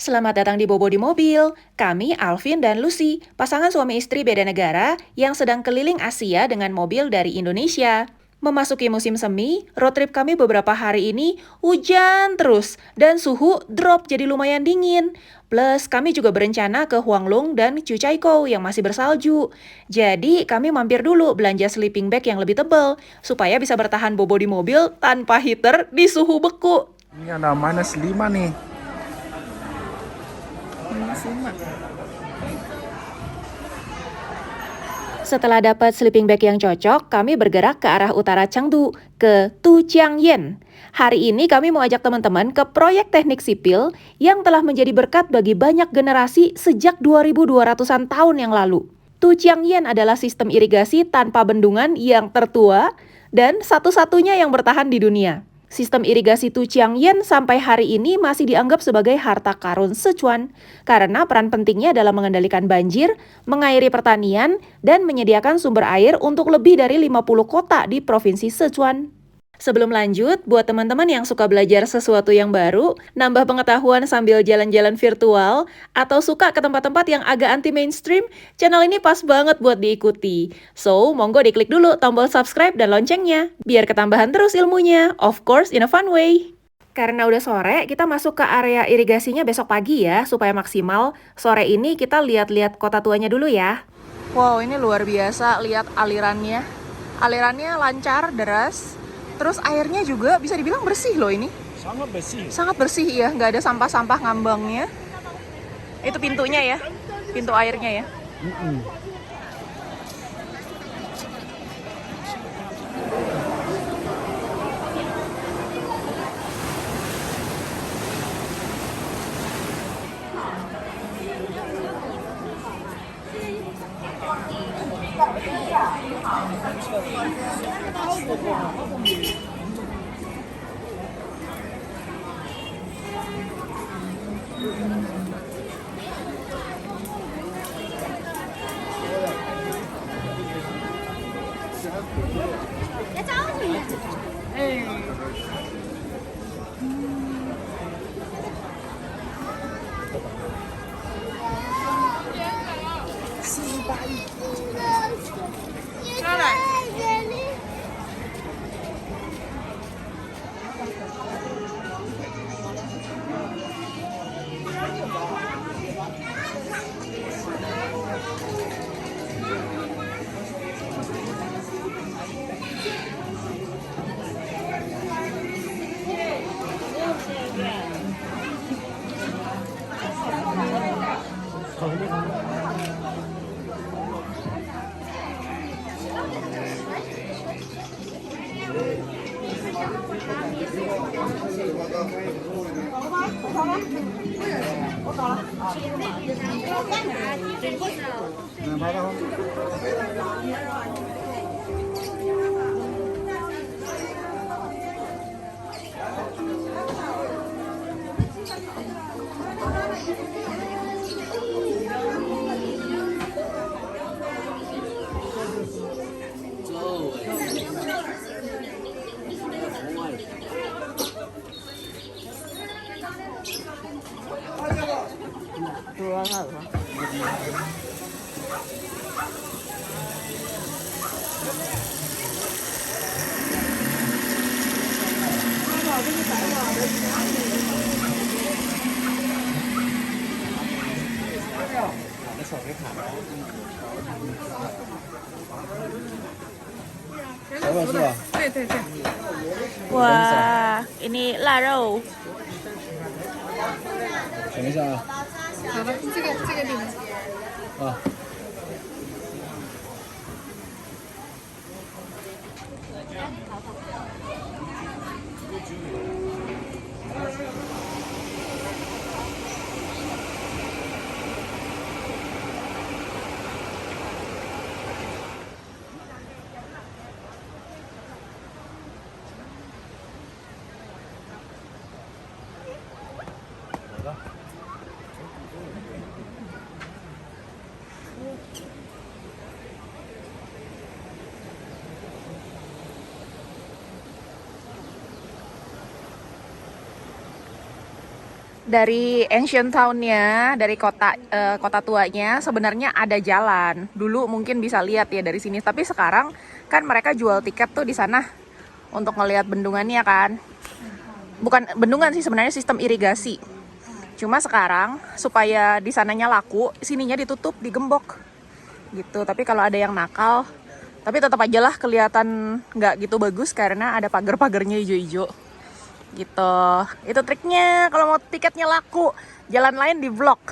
Selamat datang di Bobo di Mobil. Kami, Alvin dan Lucy, pasangan suami istri beda negara yang sedang keliling Asia dengan mobil dari Indonesia. Memasuki musim semi, road trip kami beberapa hari ini hujan terus dan suhu drop jadi lumayan dingin. Plus, kami juga berencana ke Huanglong dan Chuchaikou yang masih bersalju. Jadi, kami mampir dulu belanja sleeping bag yang lebih tebal supaya bisa bertahan bobo di mobil tanpa heater di suhu beku. Ini ada -5 nih. Setelah dapat sleeping bag yang cocok, kami bergerak ke arah utara Chengdu, ke Tujiangyan. Hari ini kami mau ajak teman-teman ke proyek teknik sipil yang telah menjadi berkat bagi banyak generasi sejak 2200-an tahun yang lalu. Tujiangyan adalah sistem irigasi tanpa bendungan yang tertua dan satu-satunya yang bertahan di dunia. Sistem irigasi Tujiangyan sampai hari ini masih dianggap sebagai harta karun Sichuan karena peran pentingnya dalam mengendalikan banjir, mengairi pertanian, dan menyediakan sumber air untuk lebih dari 50 kota di Provinsi Sichuan. Sebelum lanjut, buat teman-teman yang suka belajar sesuatu yang baru, nambah pengetahuan sambil jalan-jalan virtual, atau suka ke tempat-tempat yang agak anti-mainstream, channel ini pas banget buat diikuti. So, monggo diklik dulu tombol subscribe dan loncengnya, biar ketambahan terus ilmunya, of course in a fun way. Karena udah sore, kita masuk ke area irigasinya besok pagi ya, supaya maksimal. Sore ini kita lihat-lihat kota tuanya dulu ya. Wow, ini luar biasa, lihat alirannya. Alirannya lancar, deras. Terus airnya juga bisa dibilang bersih loh ini. Sangat bersih. Sangat bersih ya, nggak ada sampah-sampah ngambangnya. Itu pintunya ya, pintu airnya ya. Wah, ini larou. 等一下啊。好的，这个地方。啊。Dari ancient town-nya, dari kota tuanya sebenarnya ada jalan. Dulu mungkin bisa lihat ya dari sini, tapi sekarang kan mereka jual tiket tuh di sana untuk ngelihat bendungannya kan. Bukan bendungan sih sebenarnya, sistem irigasi. Cuma sekarang supaya di sananya laku, sininya ditutup, digembok gitu. Tapi kalau ada yang nakal, tapi tetap aja lah kelihatan nggak gitu bagus karena ada pagar-pagarnya hijau-hijau gitu. Itu triknya kalau mau tiketnya laku. Jalan lain di vlog.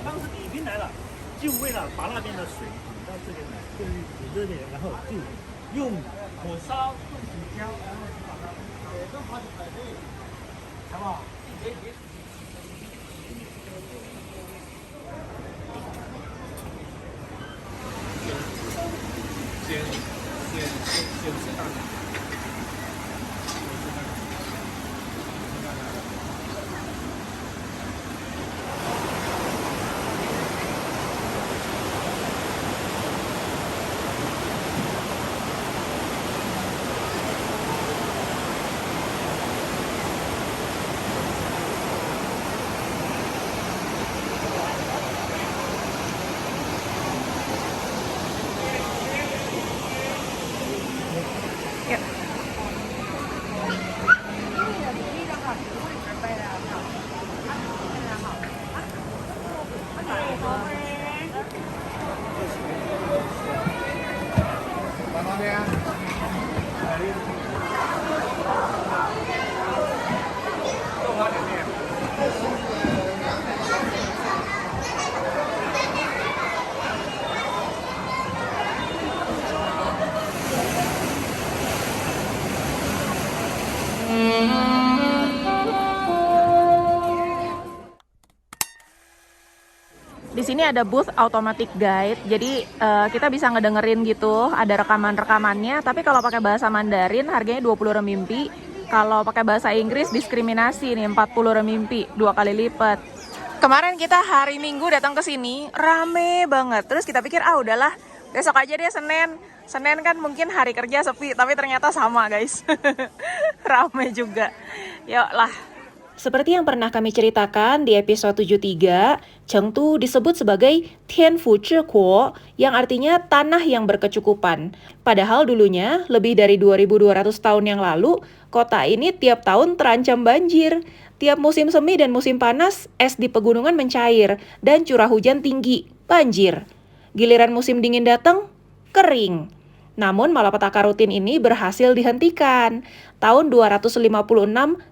当时你已经来了，就为了把那边的水引到这边来，就煮热点，然后就用火烧用胡椒，然后把它弄好就可以，好不好？先吃大米。Di sini ada booth automatic guide, jadi kita bisa ngedengerin gitu, ada rekaman-rekamannya. Tapi kalau pakai bahasa Mandarin harganya 20 renminbi. Kalau pakai bahasa Inggris diskriminasi nih, 40 renminbi, 2 kali lipat. Kemarin kita hari Minggu datang ke sini, rame banget. Terus kita pikir udahlah, besok aja deh Senin. Senin kan mungkin hari kerja sepi, tapi ternyata sama guys. Rame juga. Yuk lah. Seperti yang pernah kami ceritakan di episode 73, Chengdu disebut sebagai Tianfu Zhikuo, yang artinya tanah yang berkecukupan. Padahal dulunya, lebih dari 2200 tahun yang lalu, kota ini tiap tahun terancam banjir. Tiap musim semi dan musim panas, es di pegunungan mencair dan curah hujan tinggi, banjir. Giliran musim dingin datang, kering. Namun malapetaka rutin ini berhasil dihentikan. Tahun 256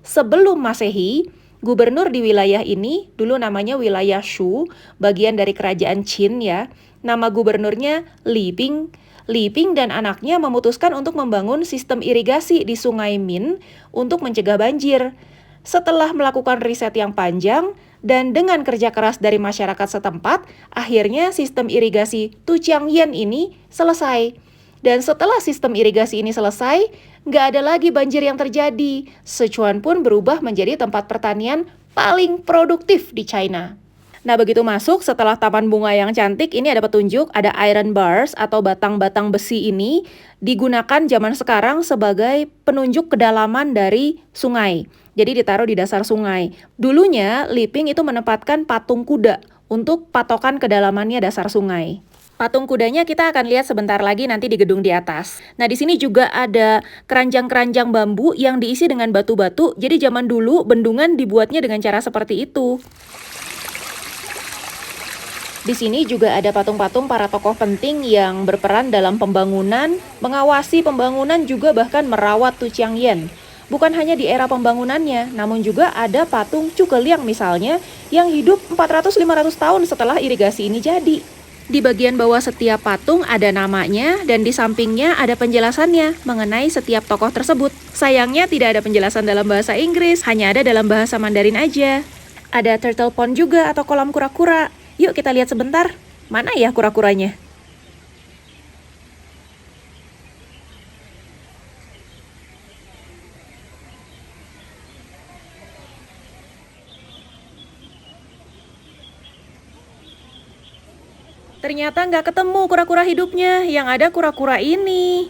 sebelum Masehi, gubernur di wilayah ini, dulu namanya wilayah Shu, bagian dari kerajaan Qin ya. Nama gubernurnya Li Ping. Li Ping dan anaknya memutuskan untuk membangun sistem irigasi di Sungai Min untuk mencegah banjir. Setelah melakukan riset yang panjang dan dengan kerja keras dari masyarakat setempat, akhirnya sistem irigasi Tujiangyan ini selesai. Dan setelah sistem irigasi ini selesai, nggak ada lagi banjir yang terjadi. Sichuan pun berubah menjadi tempat pertanian paling produktif di China. Nah, begitu masuk setelah taman bunga yang cantik, ini ada petunjuk, ada iron bars atau batang-batang besi ini digunakan zaman sekarang sebagai penunjuk kedalaman dari sungai. Jadi ditaruh di dasar sungai. Dulunya, Li Ping itu menempatkan patung kuda untuk patokan kedalamannya dasar sungai. Patung kudanya kita akan lihat sebentar lagi nanti di gedung di atas. Nah, di sini juga ada keranjang-keranjang bambu yang diisi dengan batu-batu. Jadi zaman dulu bendungan dibuatnya dengan cara seperti itu. Di sini juga ada patung-patung para tokoh penting yang berperan dalam pembangunan, mengawasi pembangunan juga bahkan merawat Tujiangyan. Bukan hanya di era pembangunannya, namun juga ada patung Zhuge Liang misalnya yang hidup 400-500 tahun setelah irigasi ini jadi. Di bagian bawah setiap patung ada namanya dan di sampingnya ada penjelasannya mengenai setiap tokoh tersebut. Sayangnya tidak ada penjelasan dalam bahasa Inggris, hanya ada dalam bahasa Mandarin aja. Ada turtle pond juga atau kolam kura-kura. Yuk kita lihat sebentar, mana ya kura-kuranya? Ternyata nggak ketemu kura-kura hidupnya, yang ada kura-kura ini.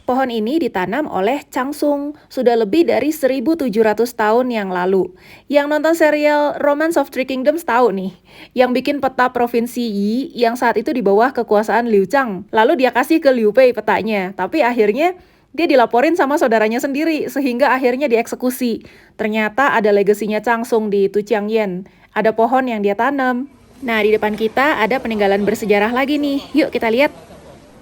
Pohon ini ditanam oleh Changsung sudah lebih dari 1.700 tahun yang lalu. Yang nonton serial Romance of Three Kingdoms tahu nih, yang bikin peta provinsi Yi yang saat itu di bawah kekuasaan Liu Zhang. Lalu dia kasih ke Liu Bei petanya, tapi akhirnya dia dilaporin sama saudaranya sendiri, sehingga akhirnya dieksekusi. Ternyata ada legasinya Changsung di Tujiangyan, ada pohon yang dia tanam. Nah, di depan kita ada peninggalan bersejarah lagi nih, yuk kita lihat.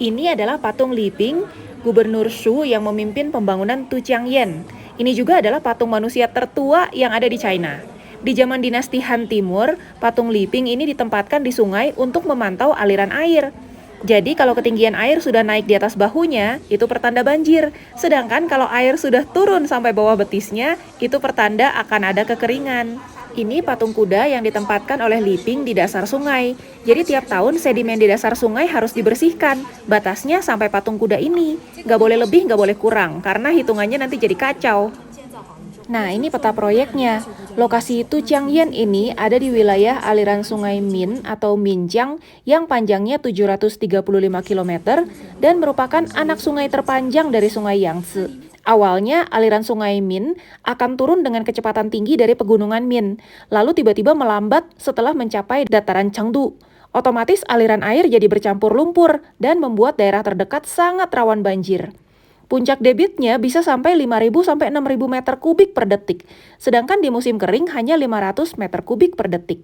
Ini adalah patung Li Ping, Gubernur Shu yang memimpin pembangunan Tujiangyan. Ini juga adalah patung manusia tertua yang ada di China. Di zaman dinasti Han Timur, patung Li Ping ini ditempatkan di sungai untuk memantau aliran air. Jadi kalau ketinggian air sudah naik di atas bahunya, itu pertanda banjir. Sedangkan kalau air sudah turun sampai bawah betisnya, itu pertanda akan ada kekeringan. Ini patung kuda yang ditempatkan oleh Li Ping di dasar sungai. Jadi tiap tahun sedimen di dasar sungai harus dibersihkan. Batasnya sampai patung kuda ini. Nggak boleh lebih, nggak boleh kurang, karena hitungannya nanti jadi kacau. Nah, ini peta proyeknya. Lokasi Tujiangyan ini ada di wilayah aliran sungai Min atau Minjiang yang panjangnya 735 km dan merupakan anak sungai terpanjang dari sungai Yangtze. Awalnya, aliran sungai Min akan turun dengan kecepatan tinggi dari pegunungan Min, lalu tiba-tiba melambat setelah mencapai dataran Chengdu. Otomatis aliran air jadi bercampur lumpur dan membuat daerah terdekat sangat rawan banjir. Puncak debitnya bisa sampai 5.000 sampai 6.000 meter kubik per detik, sedangkan di musim kering hanya 500 meter kubik per detik.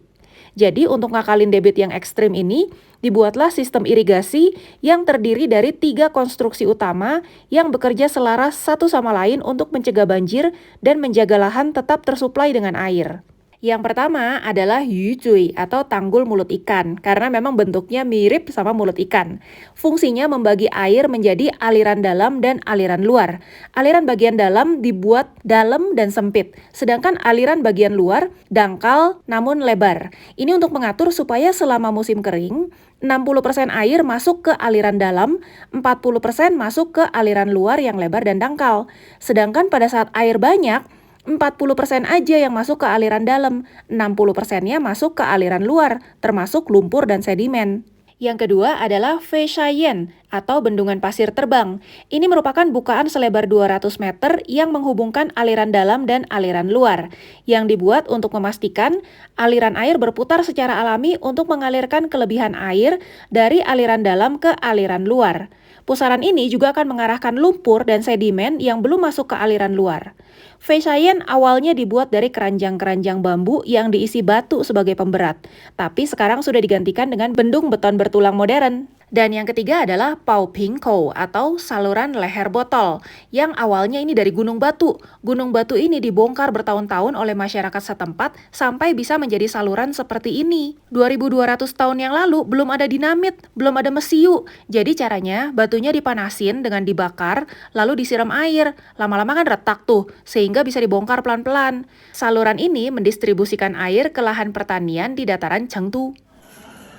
Jadi untuk ngakalin debit yang ekstrim ini, dibuatlah sistem irigasi yang terdiri dari 3 konstruksi utama yang bekerja selaras satu sama lain untuk mencegah banjir dan menjaga lahan tetap tersuplai dengan air. Yang pertama adalah Yuzui atau tanggul mulut ikan, karena memang bentuknya mirip sama mulut ikan. Fungsinya membagi air menjadi aliran dalam dan aliran luar. Aliran bagian dalam dibuat dalam dan sempit, sedangkan aliran bagian luar dangkal namun lebar. Ini untuk mengatur supaya selama musim kering, 60% air masuk ke aliran dalam, 40% masuk ke aliran luar yang lebar dan dangkal. Sedangkan pada saat air banyak, 40% aja yang masuk ke aliran dalam, 60%-nya masuk ke aliran luar, termasuk lumpur dan sedimen. Yang kedua adalah Feishayen atau bendungan pasir terbang. Ini merupakan bukaan selebar 200 meter yang menghubungkan aliran dalam dan aliran luar, yang dibuat untuk memastikan aliran air berputar secara alami untuk mengalirkan kelebihan air dari aliran dalam ke aliran luar. Pusaran ini juga akan mengarahkan lumpur dan sedimen yang belum masuk ke aliran luar. Feishayen awalnya dibuat dari keranjang-keranjang bambu yang diisi batu sebagai pemberat, tapi sekarang sudah digantikan dengan bendung beton bertulang modern. Dan yang ketiga adalah Pao Ping Kou atau saluran leher botol, yang awalnya ini dari gunung batu. Gunung batu ini dibongkar bertahun-tahun oleh masyarakat setempat sampai bisa menjadi saluran seperti ini. 2.200 tahun yang lalu belum ada dinamit, belum ada mesiu. Jadi caranya batunya dipanasin dengan dibakar, lalu disiram air. Lama-lama kan retak tuh, sehingga bisa dibongkar pelan-pelan. Saluran ini mendistribusikan air ke lahan pertanian di dataran Chengdu.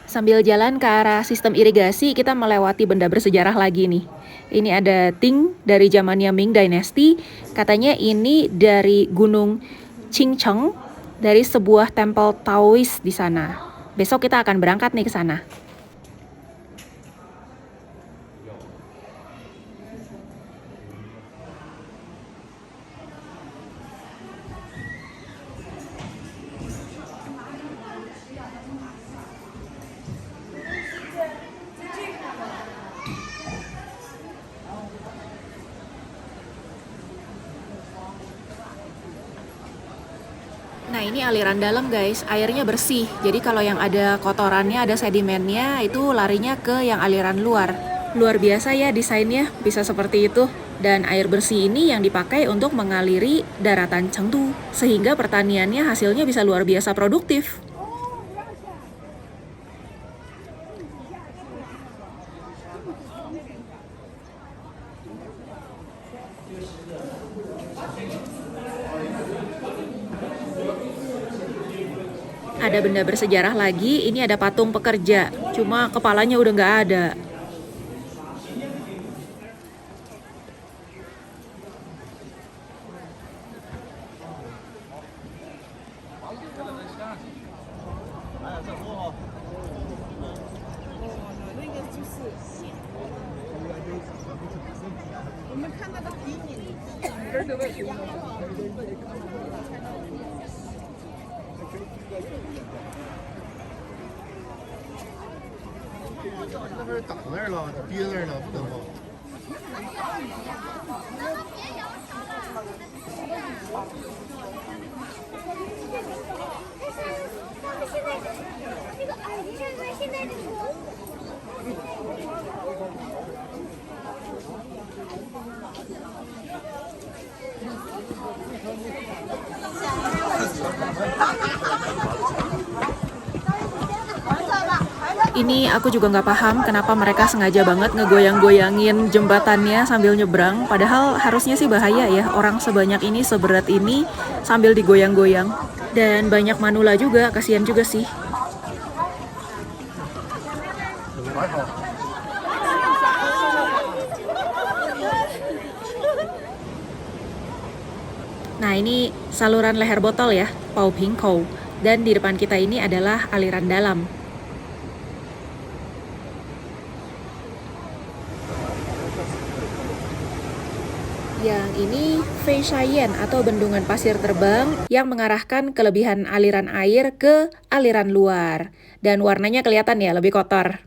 Sambil jalan ke arah sistem irigasi, kita melewati benda bersejarah lagi nih. Ini ada Ting dari zamannya Ming Dynasty. Katanya ini dari Gunung Qingcheng, dari sebuah tempel Taois di sana. Besok kita akan berangkat nih ke sana. Nah, ini aliran dalam guys, airnya bersih. Jadi kalau yang ada kotorannya, ada sedimennya, itu larinya ke yang aliran luar. Luar biasa ya desainnya, bisa seperti itu. Dan air bersih ini yang dipakai untuk mengaliri daratan Chengdu, sehingga pertaniannya hasilnya bisa luar biasa produktif. Ada benda bersejarah lagi, ini ada patung pekerja, cuma kepalanya udah nggak ada. 那不是打那儿了，憋那儿了，不能放。Ini aku juga nggak paham kenapa mereka sengaja banget ngegoyang-goyangin jembatannya sambil nyebrang. Padahal harusnya sih bahaya ya, orang sebanyak ini, seberat ini sambil digoyang-goyang. Dan banyak manula juga, kasihan juga sih. Nah, ini saluran leher botol ya, Pao Ping Kou. Dan di depan kita ini adalah aliran dalam. Yang ini Fei Shayan atau bendungan pasir terbang yang mengarahkan kelebihan aliran air ke aliran luar. Dan warnanya kelihatan ya, lebih kotor.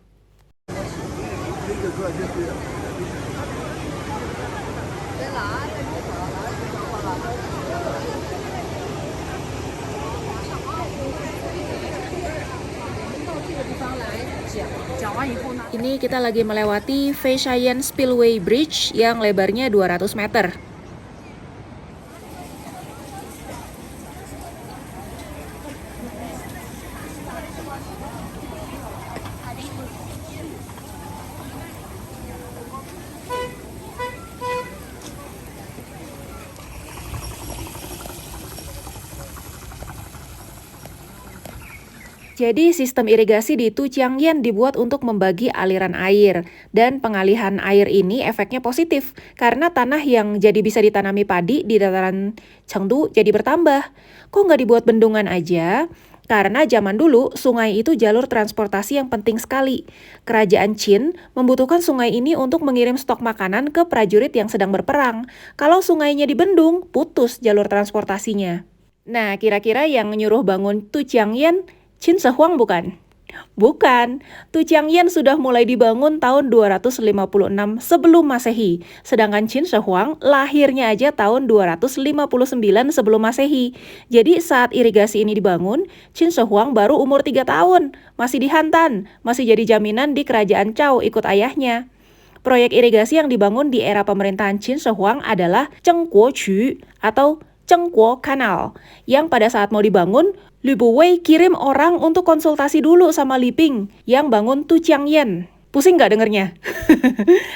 Ini kita lagi melewati Fei Shayan Spillway Bridge yang lebarnya 200 meter. Jadi sistem irigasi di Tujiangyan dibuat untuk membagi aliran air. Dan pengalihan air ini efeknya positif, karena tanah yang jadi bisa ditanami padi di dataran Chengdu jadi bertambah. Kok nggak dibuat bendungan aja? Karena zaman dulu, sungai itu jalur transportasi yang penting sekali. Kerajaan Qin membutuhkan sungai ini untuk mengirim stok makanan ke prajurit yang sedang berperang. Kalau sungainya dibendung, putus jalur transportasinya. Nah, kira-kira yang nyuruh bangun Tujiangyan Qin Shi Huang bukan? Bukan. Tujiangyan sudah mulai dibangun tahun 256 sebelum Masehi. Sedangkan Qin Shi Huang lahirnya aja tahun 259 sebelum Masehi. Jadi saat irigasi ini dibangun, Qin Shi Huang baru umur 3 tahun. Masih di Hantan, masih jadi jaminan di kerajaan Zhao ikut ayahnya. Proyek irigasi yang dibangun di era pemerintahan Qin Shi Huang adalah Zhengguo Qu atau Zhengguo Canal, yang pada saat mau dibangun, Lu Buwei kirim orang untuk konsultasi dulu sama Li Ping yang bangun Tujiangyan. Pusing nggak dengernya?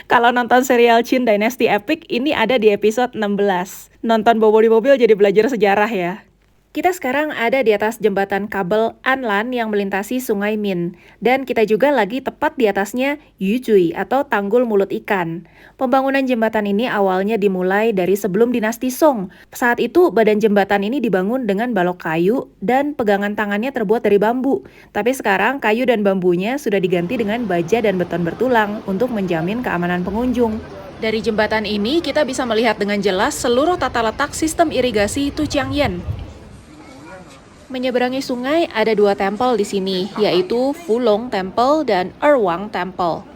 Kalau nonton serial Qin Dynasty Epic, ini ada di episode 16. Nonton Bobo di mobil jadi belajar sejarah ya. Kita sekarang ada di atas jembatan kabel Anlan yang melintasi Sungai Min. Dan kita juga lagi tepat di atasnya Yuzui atau Tanggul Mulut Ikan. Pembangunan jembatan ini awalnya dimulai dari sebelum dinasti Song. Saat itu badan jembatan ini dibangun dengan balok kayu dan pegangan tangannya terbuat dari bambu. Tapi sekarang kayu dan bambunya sudah diganti dengan baja dan beton bertulang untuk menjamin keamanan pengunjung. Dari jembatan ini kita bisa melihat dengan jelas seluruh tata letak sistem irigasi Tujiangyan. Menyeberangi sungai ada 2 tempel di sini, yaitu Fulong Temple dan Erwang Temple.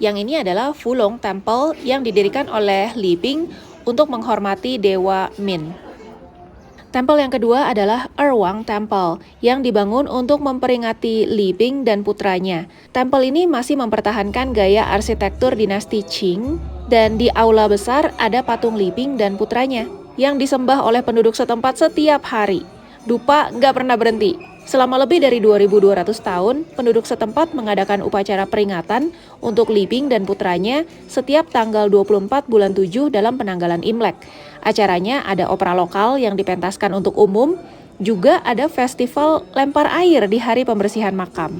Yang ini adalah Fulong Temple yang didirikan oleh Li Ping untuk menghormati Dewa Min. Tempel yang kedua adalah Erwang Temple yang dibangun untuk memperingati Li Ping dan putranya. Tempel ini masih mempertahankan gaya arsitektur dinasti Qing dan di aula besar ada patung Li Ping dan putranya yang disembah oleh penduduk setempat setiap hari. Dupa nggak pernah berhenti. Selama lebih dari 2.200 tahun, penduduk setempat mengadakan upacara peringatan untuk Li Ping dan putranya setiap tanggal 24 bulan 7 dalam penanggalan Imlek. Acaranya ada opera lokal yang dipentaskan untuk umum, juga ada festival lempar air di hari pembersihan makam.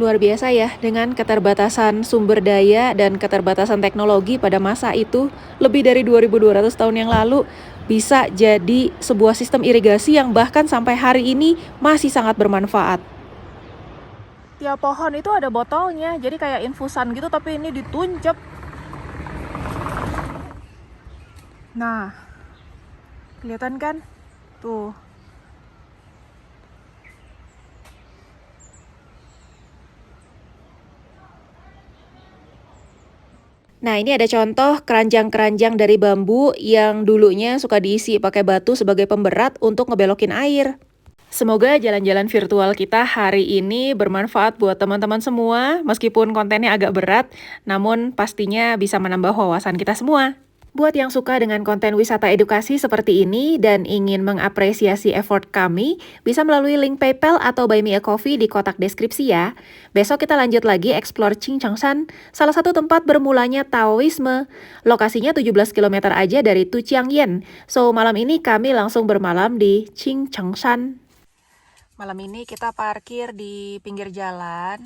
Luar biasa ya, dengan keterbatasan sumber daya dan keterbatasan teknologi pada masa itu, lebih dari 2.200 tahun yang lalu, bisa jadi sebuah sistem irigasi yang bahkan sampai hari ini masih sangat bermanfaat. Tiap pohon itu ada botolnya, jadi kayak infusan gitu tapi ini dituncep. Nah, kelihatan kan? Tuh. Nah, ini ada contoh keranjang-keranjang dari bambu yang dulunya suka diisi pakai batu sebagai pemberat untuk ngebelokin air. Semoga jalan-jalan virtual kita hari ini bermanfaat buat teman-teman semua, meskipun kontennya agak berat, namun pastinya bisa menambah wawasan kita semua. Buat yang suka dengan konten wisata edukasi seperti ini dan ingin mengapresiasi effort kami, bisa melalui link PayPal atau Buy Me a Coffee di kotak deskripsi ya. Besok kita lanjut lagi explore Qingchangshan, salah satu tempat bermulanya Taoisme. Lokasinya 17 km aja dari Tujiangyan. So, malam ini kami langsung bermalam di Qingchangshan. Malam ini kita parkir di pinggir jalan.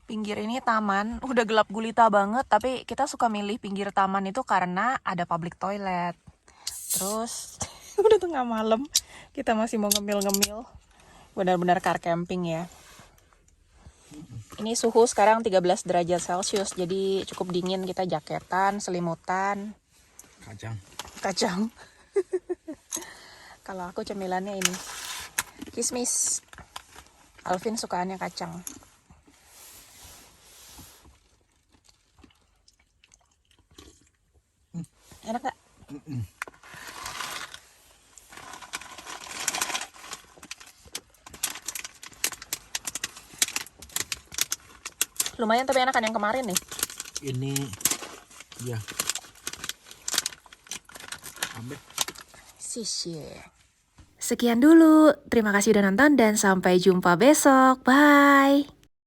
Pinggir ini taman, udah gelap gulita banget, tapi kita suka milih pinggir taman itu karena ada public toilet. Terus, udah tengah malam, kita masih mau ngemil-ngemil. Benar-benar car camping ya. Ini suhu sekarang 13 derajat Celcius, jadi cukup dingin, kita jaketan, selimutan. Kacang. Kalau aku cemilannya ini, kismis. Alvin sukaannya kacang. Enak gak? Lumayan tapi enakan yang kemarin nih. Ini, ya. Ambil. Sekian dulu. Terima kasih udah nonton dan sampai jumpa besok. Bye.